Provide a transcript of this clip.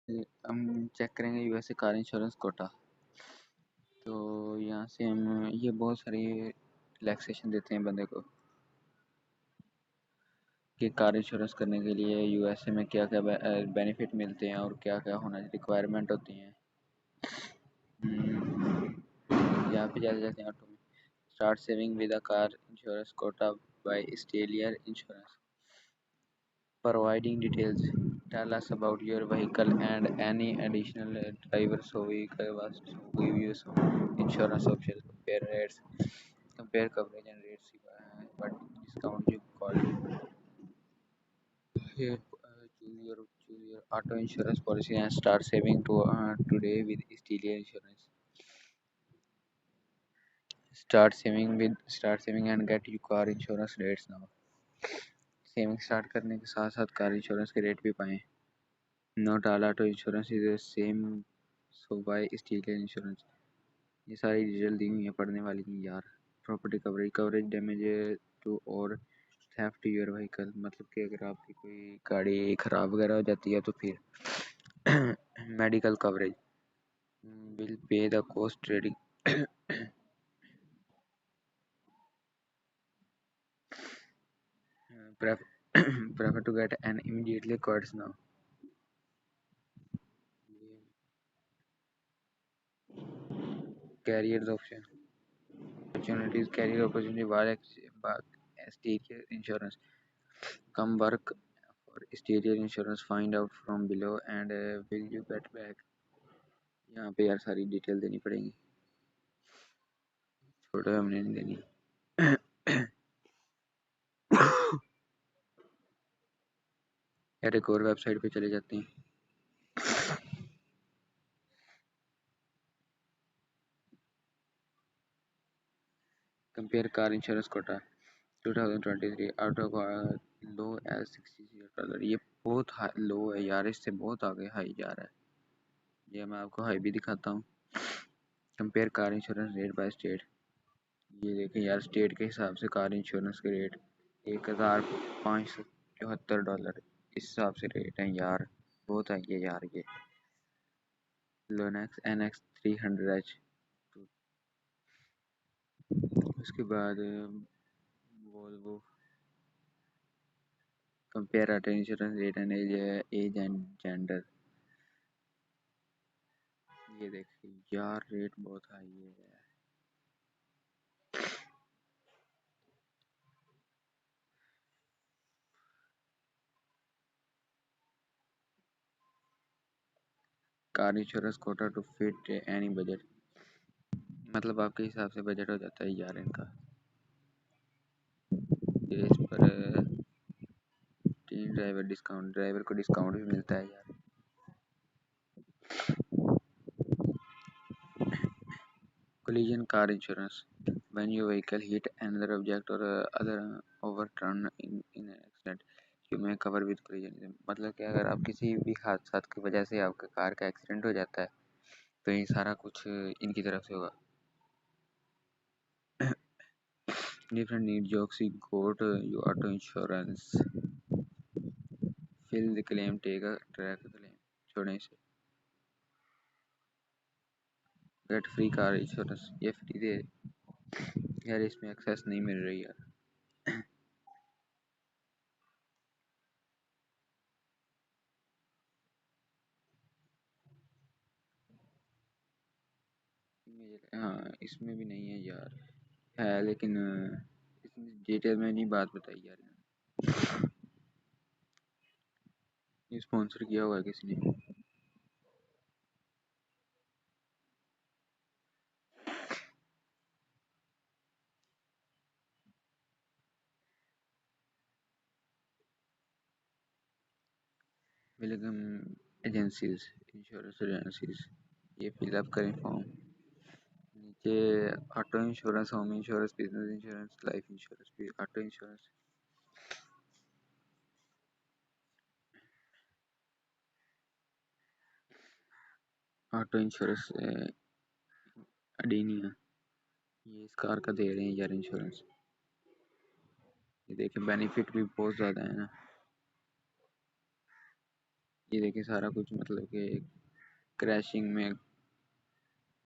हम चेक करेंगे USA car insurance Kota. तो यहाँ से हम ये बहुत सारी रिलैक्सेशन देते हैं बंदे को कि कार इंश्योरेंस करने के लिए यूएसए में क्या क्या बेनिफिट मिलते हैं और क्या क्या होना रिक्वायरमेंट होती हैं। यहाँ पे जाते जाते हैं ऑटो में start saving with a car insurance quote by stellar insurance providing details. Tell us about your vehicle and any additional drivers so we give you some insurance options, compare rates, compare coverage and rates, what discount you call. Here, choose your auto insurance policy and start saving today with Stelia Insurance. Start saving and get your car insurance rates now. Saving start करने के साथ साथ car insurance के rate भी पाएं। Not all auto insurance is the same so by steel insurance. ये सारी detail दी हुई है, पढ़ने वाली नहीं यार। प्रॉपर्टी कवरेज डैमेज टू और थेफ्ट योर व्हीकल, मतलब कि अगर आपकी कोई गाड़ी ख़राब वगैरह हो जाती है तो फिर medical coverage will pay the cost trading prefer to get an immediately quotes now. Carriers option opportunities carrier opportunity while exterior insurance come work for exterior insurance find out from below and will you get back। यहाँ पे यार सारी detail देनी पड़ेगी, छोड़ो हमने नहीं देनी। यार एक और वेबसाइट पे चले जाते हैं। Compare car insurance quote 2023 out of low age $60। ये बहुत लो है यार, इससे बहुत आगे हाई जा रहा है। ये मैं आपको हाई भी दिखाता हूँ। Compare car insurance rate by state. ये देखें यार, स्टेट के हिसाब से कार इंश्योरेंस के रेट $1574 इस हिसाब से रेट है यार, बहुत है ये यार। ये लोनेक्स NX300H, उसके बाद Volvo. Compare auto insurance rate and age and gender. ये देखिए यार रेट बहुत हाई है। Car insurance quote to fit any budget, मतलब आपके हिसाब से बजट हो जाता है यार इनका। ये इस पर टीन ड्राइवर डिस्काउंट, ड्राइवर को डिस्काउंट भी मिलता है यार। Collision car insurance when your vehicle hit another object or other overturn in an accident you may cover with collision। मतलब कि अगर आप किसी भी हादसा की वजह से आपके कार का एक्सीडेंट हो जाता है तो ये सारा कुछ इनकी तरफ से होगा। Different need jokes you got your auto insurance fill the claim take a track claim छोड़ने से get free car insurance, ये फ्री दे यार, इसमें एक्सेस नहीं मिल रही यार। हाँ इसमें भी नहीं है यार, है लेकिन इसमें डिटेल में नहीं बात बताई यार। ये स्पॉन्सर किया हुआ है किसी ने। वेलकम एजेंसीज, इंश्योरेंस एजेंसीज, ये फिलअप करें फॉर्म। नीचे auto insurance, home insurance, business insurance, life insurance, auto insurance. Auto insurance अडीनिया, ये इस कार का दे रहे हैं यार इंश्योरेंस। ये देखिए बेनिफिट भी बहुत ज़्यादा है ना। ये देखिए सारा कुछ मतलब कि क्रैशिंग में